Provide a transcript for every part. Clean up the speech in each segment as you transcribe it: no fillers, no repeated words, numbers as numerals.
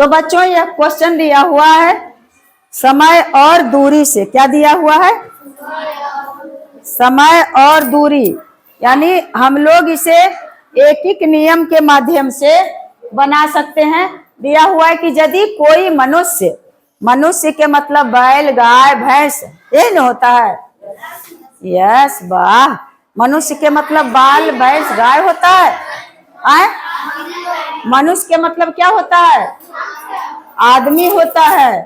तो बच्चों यह क्वेश्चन दिया हुआ है समय और दूरी से। क्या दिया हुआ है? समय और दूरी। यानी हम लोग इसे एक एक नियम के माध्यम से बना सकते हैं। दिया हुआ है कि यदि कोई मनुष्य, मनुष्य के मतलब बैल, गाय, भैंस, ये न होता है। यस, वाह। मनुष्य के मतलब बाल, भैंस, गाय होता है। आए? मनुष्य के मतलब क्या होता है? आदमी होता है।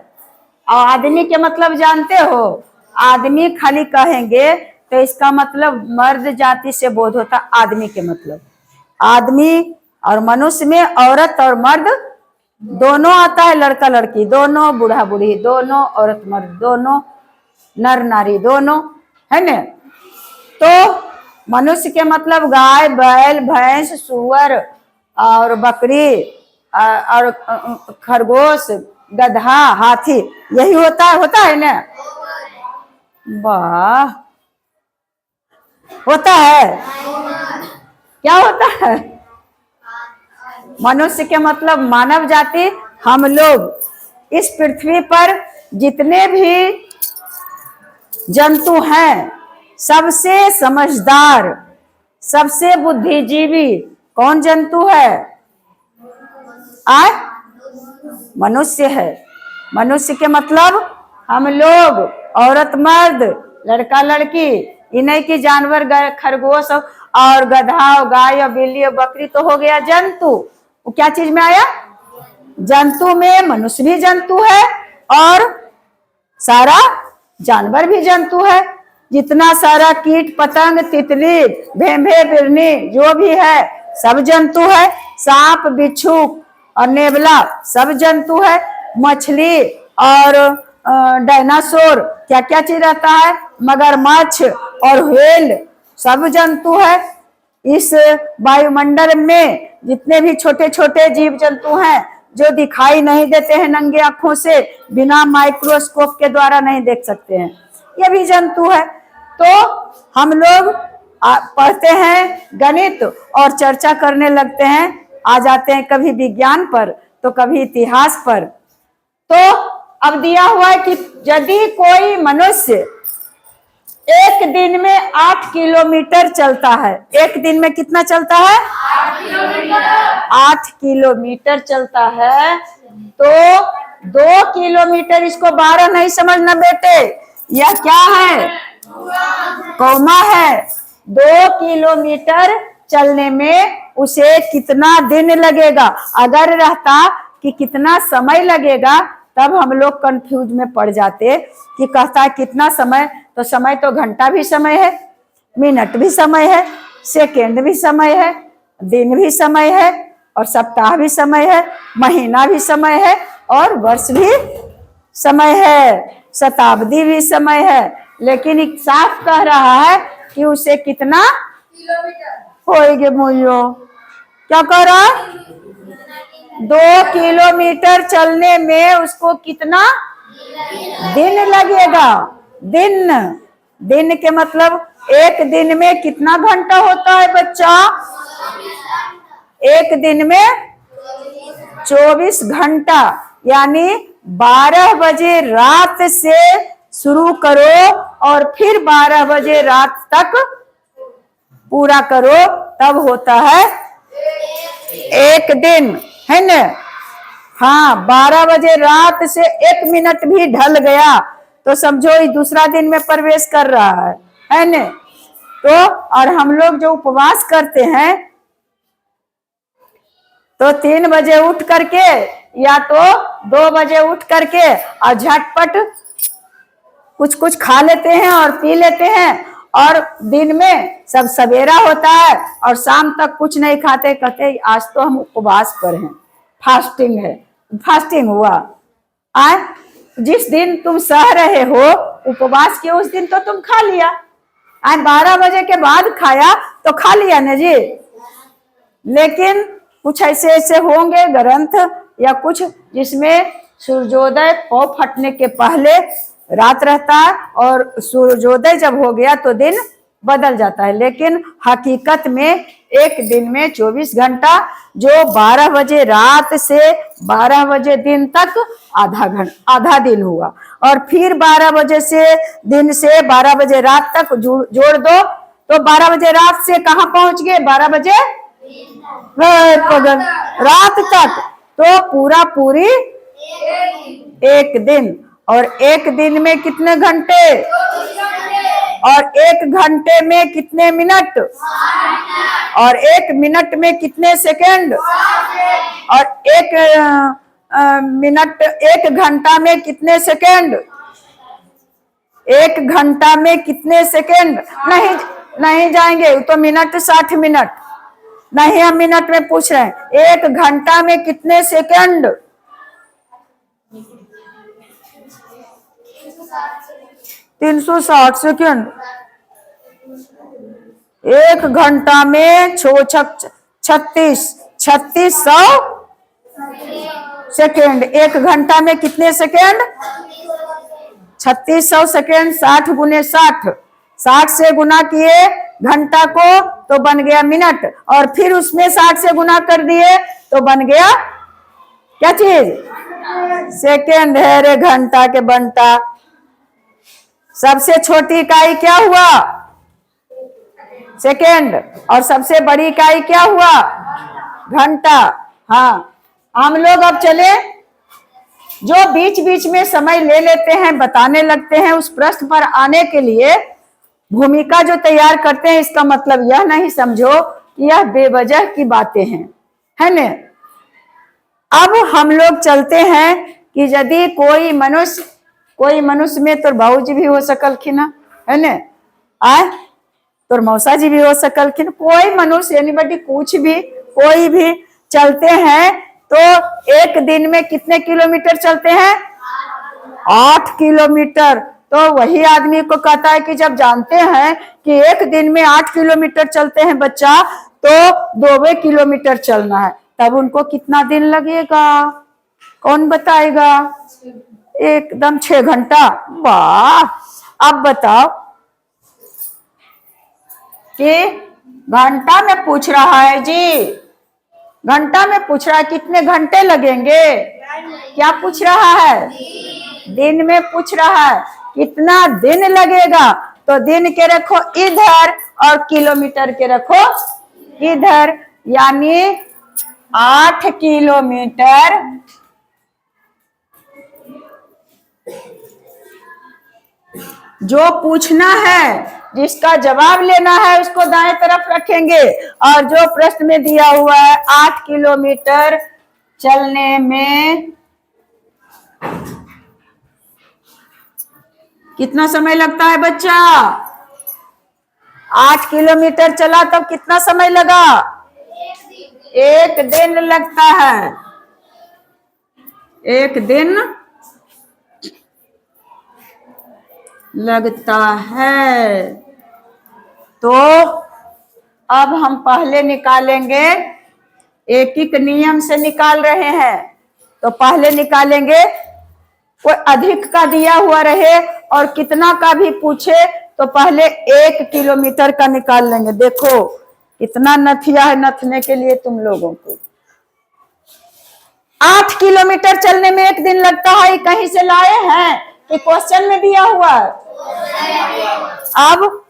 और आदमी के मतलब जानते हो? आदमी खाली कहेंगे तो इसका मतलब मर्द जाति से बोध होता। आदमी के मतलब आदमी, और मनुष्य में औरत और मर्द दोनों आता है, लड़का लड़की दोनों, बूढ़ा बूढ़ी दोनों, औरत मर्द दोनों, नर नारी दोनों, है न। तो मनुष्य के मतलब गाय, बैल, भैंस, सुअर और बकरी और खरगोश, गधा, हाथी, यही होता है ना। वाह, होता है। क्या होता है? मनुष्य के मतलब मानव जाति, हम लोग इस पृथ्वी पर जितने भी जंतु हैं, सबसे समझदार, सबसे बुद्धिजीवी कौन जंतु है? मनुष्य है। मनुष्य के मतलब हम लोग, औरत मर्द, लड़का लड़की, इन्हीं की जानवर, खरगोश और गधा और गाय और बिल्ली और बकरी तो हो गया जंतु। वो क्या चीज में आया? जंतु में मनुष्य भी जंतु है और सारा जानवर भी जंतु है। जितना सारा कीट पतंग, तितली, भेंभे, बिरनी जो भी है सब जंतु है। सांप, बिच्छू और नेवला सब जंतु है। मछली और डायनासोर, क्या क्या चीज रहता है, मगरमच्छ और व्हेल सब जंतु है। इस वायुमंडल में जितने भी छोटे छोटे जीव जंतु हैं जो दिखाई नहीं देते हैं, नंगे आंखों से बिना माइक्रोस्कोप के द्वारा नहीं देख सकते हैं, ये भी जंतु है। तो हम लोग पढ़ते हैं गणित और चर्चा करने लगते हैं, आ जाते हैं कभी विज्ञान पर तो कभी इतिहास पर। तो अब दिया हुआ है कि यदि कोई मनुष्य एक दिन में 8 किलोमीटर चलता है, एक दिन में कितना चलता है? 8 किलोमीटर चलता है, तो 2 किलोमीटर, इसको 12 नहीं समझना बेटे, यह क्या है? कौमा है। 2 किलोमीटर चलने में उसे कितना दिन लगेगा? अगर रहता कि कितना समय लगेगा तब हम लोग कंफ्यूज में पड़ जाते कि कहता है कितना समय, तो समय तो घंटा भी समय है, मिनट भी समय है, सेकंड भी समय है, दिन भी समय है, और सप्ताह भी समय है, महीना भी समय है, और वर्ष भी समय है, शताब्दी भी समय है। लेकिन एक साफ कह रहा है कि उसे कितना होएगे मोयो? क्या कह रहा है? 2 किलोमीटर चलने में उसको कितना दिन लगेगा? दिन, दिन के मतलब एक दिन में कितना घंटा होता है बच्चा? एक दिन में 24 घंटा। यानी 12 बजे रात से शुरू करो और फिर 12 बजे रात तक पूरा करो, तब होता है एक दिन, है न। हाँ, 12 बजे रात से 1 मिनट भी ढल गया तो समझो ये दूसरा दिन में प्रवेश कर रहा है न। तो और हम लोग जो उपवास करते हैं तो 3 बजे उठ करके या तो 2 बजे उठ करके और झटपट कुछ कुछ खा लेते हैं और पी लेते हैं, और दिन में सब सवेरा होता है और शाम तक कुछ नहीं खाते, कहते आज तो हम उपवास पर हैं, फास्टिंग है, फास्टिंग हुआ। जिस दिन तुम सह रहे हो उपवास के उस दिन तो तुम खा लिया, 12 बजे के बाद खाया तो खा लिया ना जी। लेकिन कुछ ऐसे ऐसे होंगे ग्रंथ या कुछ जिसमें सूर्योदय पौ फटने के पहले रात रहता है और सूर्योदय जब हो गया तो दिन बदल जाता है। लेकिन हकीकत में एक दिन में 24 घंटा, जो 12 बजे रात से 12 बजे दिन तक आधा दिन हुआ। और फिर 12 बजे से दिन से 12 बजे रात तक जोड़ दो तो 12 बजे रात से कहाँ पहुंच गए? 12 बजे रात तक। तो पूरी एक दिन। और एक दिन में कितने घंटे? और एक घंटे में कितने मिनट? और एक मिनट में कितने सेकंड? और एक मिनट, एक घंटा में कितने सेकंड? एक घंटा में कितने सेकंड? नहीं जाएंगे तो मिनट 60 मिनट नहीं, हम मिनट में पूछ रहे हैं। एक घंटा में कितने सेकंड? 360 सेकंड। एक घंटा में 3600 सेकंड। एक घंटा में कितने सेकंड? 3600 सेकंड। 60 गुने 60, 60 से गुना किए घंटा को तो बन गया मिनट, और फिर उसमें 60 से गुना कर दिए तो बन गया क्या चीज? सेकंड है रे घंटा के बनता। सबसे छोटी इकाई क्या हुआ? सेकंड। और सबसे बड़ी इकाई क्या हुआ? घंटा। हाँ, हम लोग अब चले, जो बीच बीच में समय ले लेते हैं, बताने लगते हैं, उस प्रश्न पर आने के लिए भूमिका जो तैयार करते हैं, इसका मतलब यह नहीं समझो कि यह बेवजह की बातें हैं, है न। अब हम लोग चलते हैं कि यदि कोई मनुष्य में तोर बाबूजी भी हो सकलखिन, है न, आए तोर मौसा जी भी हो सकलखिन, कोई मनुष्य एनीबॉडी, कुछ भी, कोई भी चलते हैं तो एक दिन में कितने किलोमीटर चलते हैं? 8 किलोमीटर। तो वही आदमी को कहता है कि जब जानते हैं कि एक दिन में 8 किलोमीटर चलते हैं बच्चा, तो 2 किलोमीटर चलना है, तब उनको कितना दिन लगेगा? कौन बताएगा? एकदम 6 घंटा। वाह! अब बताओ कि घंटा में पूछ रहा है जी, घंटा में पूछ रहा है कितने घंटे लगेंगे? क्या पूछ रहा है? दिन में पूछ रहा है कितना दिन लगेगा। तो दिन के रखो इधर और किलोमीटर के रखो इधर, यानी 8 किलोमीटर जो पूछना है, जिसका जवाब लेना है, उसको दाएं तरफ रखेंगे। और जो प्रश्न में दिया हुआ है 8 किलोमीटर चलने में कितना समय लगता है बच्चा? 8 किलोमीटर चला तो कितना समय लगा? एक दिन लगता है। एक दिन लगता है। तो अब हम पहले निकालेंगे, एक एक नियम से निकाल रहे हैं। तो पहले निकालेंगे, कोई अधिक का दिया हुआ रहे और कितना का भी पूछे तो पहले 1 किलोमीटर का निकाल लेंगे। देखो कितना नथिया है नथने के लिए तुम लोगों को। 8 किलोमीटर चलने में 1 दिन लगता है, कहीं से लाए हैं कि क्वेश्चन में दिया हुआ है? अब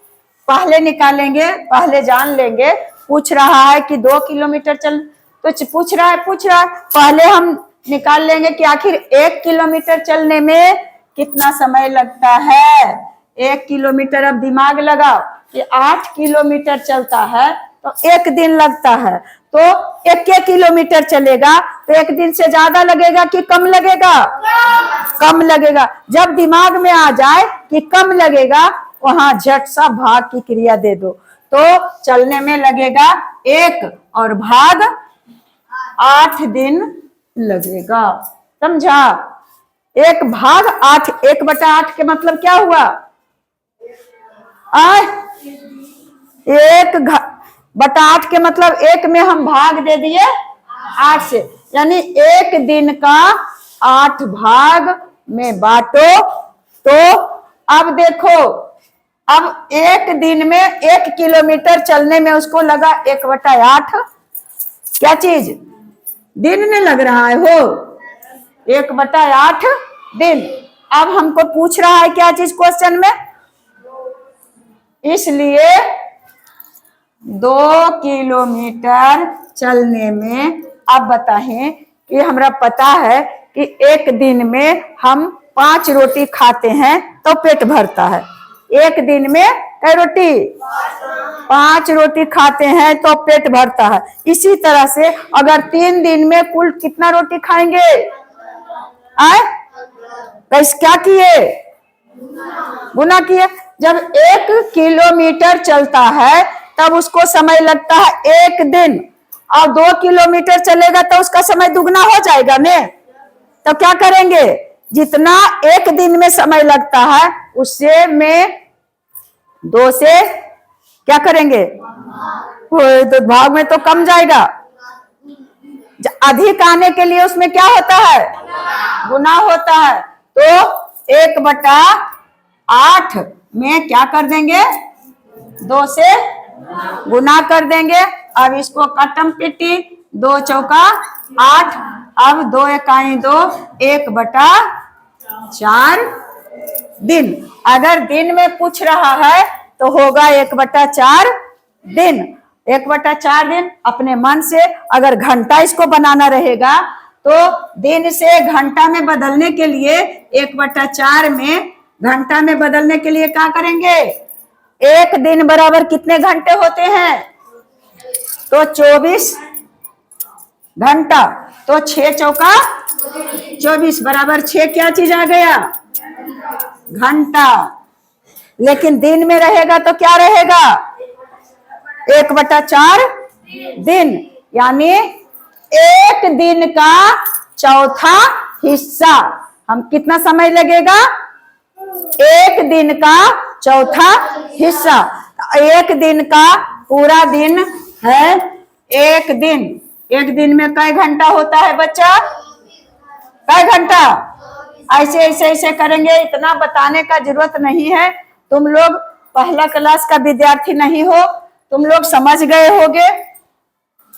पहले निकालेंगे, पहले जान लेंगे। पूछ रहा है कि 2 किलोमीटर चल, तो पूछ रहा है पहले हम निकाल लेंगे कि आखिर 1 किलोमीटर चलने में कितना समय लगता है। 1 किलोमीटर, अब दिमाग लगाओ कि 8 किलोमीटर चलता है तो 1 दिन लगता है, तो 1 किलोमीटर चलेगा तो 1 दिन से ज्यादा लगेगा कि कम लगेगा? कम लगेगा। जब दिमाग में आ जाए कि कम लगेगा, वहां झट सा भाग की क्रिया दे दो, तो चलने में लगेगा 1 और भाग 8 दिन लगेगा। समझा? 1 भाग 8, 1/8 के मतलब क्या हुआ? 1/8 के मतलब 1 में हम भाग दे दिए 8 से, यानी 1 दिन का 8 भाग में बांटो। तो अब देखो अब एक दिन में 1 किलोमीटर चलने में उसको लगा 1/8 क्या चीज दिन में लग रहा है हो 1/8 दिन। अब हमको पूछ रहा है क्या चीज क्वेश्चन में, इसलिए 2 किलोमीटर चलने में अब बताएं कि हमरा पता है कि एक दिन में हम 5 रोटी खाते हैं तो पेट भरता है। एक दिन में कई रोटी 5 रोटी खाते हैं तो पेट भरता है। इसी तरह से अगर 3 दिन में कुल कितना रोटी खाएंगे आए कैसे क्या किए गुना किए। जब 1 किलोमीटर चलता है तब उसको समय लगता है 1 दिन, और 2 किलोमीटर चलेगा तो उसका समय दुगना हो जाएगा ने। तो क्या करेंगे, जितना 1 दिन में समय लगता है उससे में 2 से क्या करेंगे तो भाग में तो कम जाएगा। अधिक आने के लिए उसमें क्या होता है गुना होता है। तो 1/8 में क्या कर देंगे 2 से गुना कर देंगे। अब इसको कटम पिट्टी 2 चौका 8, अब 2 इकाई 2 1/4 दिन। अगर दिन में पूछ रहा है तो होगा 1/4 दिन। 1/4 दिन अपने मन से। अगर घंटा इसको बनाना रहेगा तो दिन से घंटा में बदलने के लिए 1/4 में घंटा में बदलने के लिए क्या करेंगे, एक दिन बराबर कितने घंटे होते हैं तो 24 घंटा। तो 6 चौका 24 बराबर 6 क्या चीज आ गया घंटा। लेकिन दिन में रहेगा तो क्या रहेगा 1/4 दिन, यानी एक दिन का चौथा हिस्सा। हम कितना समय लगेगा, एक दिन का चौथा हिस्सा। एक दिन का पूरा दिन है एक दिन। एक दिन में कई घंटा होता है बच्चा, कई घंटा। ऐसे ऐसे ऐसे करेंगे, इतना बताने का जरूरत नहीं है। तुम लोग पहला क्लास का विद्यार्थी नहीं हो, तुम लोग समझ गए होगे,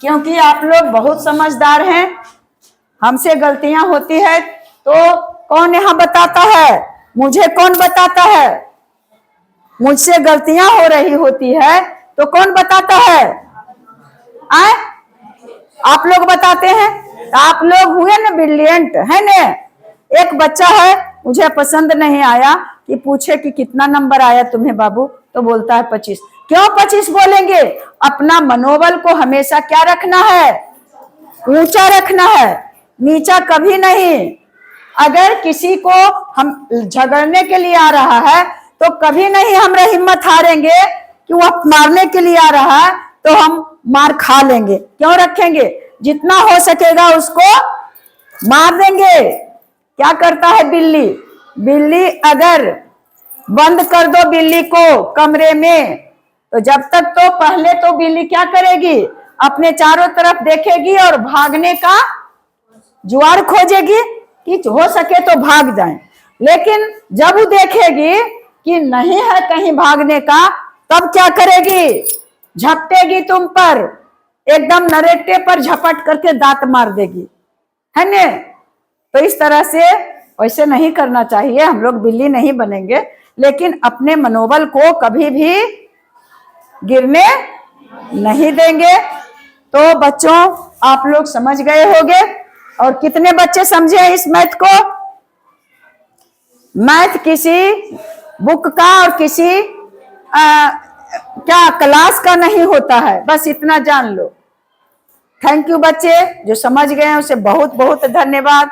क्योंकि आप लोग बहुत समझदार हैं। हमसे गलतियां होती है तो कौन यहाँ बताता है, मुझे कौन बताता है। मुझसे गलतियां हो रही होती है तो कौन बताता है आए आप लोग बताते हैं। तो आप लोग हुए ना ब्रिलियंट है ना। एक बच्चा है मुझे पसंद नहीं आया कि पूछे कि कितना नंबर आया तुम्हें बाबू, तो बोलता है 25। क्यों 25 बोलेंगे, अपना मनोबल को हमेशा क्या रखना है ऊंचा रखना है, नीचा कभी नहीं। अगर किसी को हम झगड़ने के लिए आ रहा है तो कभी नहीं हमरा हिम्मत हारेंगे कि वह मारने के लिए आ रहा है तो हम मार खा लेंगे। क्यों रखेंगे, जितना हो सकेगा उसको मार देंगे। क्या करता है बिल्ली, बिल्ली अगर बंद कर दो बिल्ली को कमरे में तो जब तक तो पहले तो बिल्ली क्या करेगी, अपने चारों तरफ देखेगी और भागने का जुआर खोजेगी कि हो सके तो भाग जाए। लेकिन जब वो देखेगी कि नहीं है कहीं भागने का, तब क्या करेगी, झपटेगी तुम पर, एकदम नरेटे पर झपट करके दांत मार देगी, है ने। तो इस तरह से वैसे नहीं करना चाहिए। हम लोग बिल्ली नहीं बनेंगे, लेकिन अपने मनोबल को कभी भी गिरने नहीं देंगे। तो बच्चों आप लोग समझ गए होंगे। और कितने बच्चे समझे इस मैथ को। मैथ किसी बुक का और किसी क्या क्लास का नहीं होता है, बस इतना जान लो। थैंक यू बच्चे, जो समझ गए हैं उसे बहुत बहुत धन्यवाद।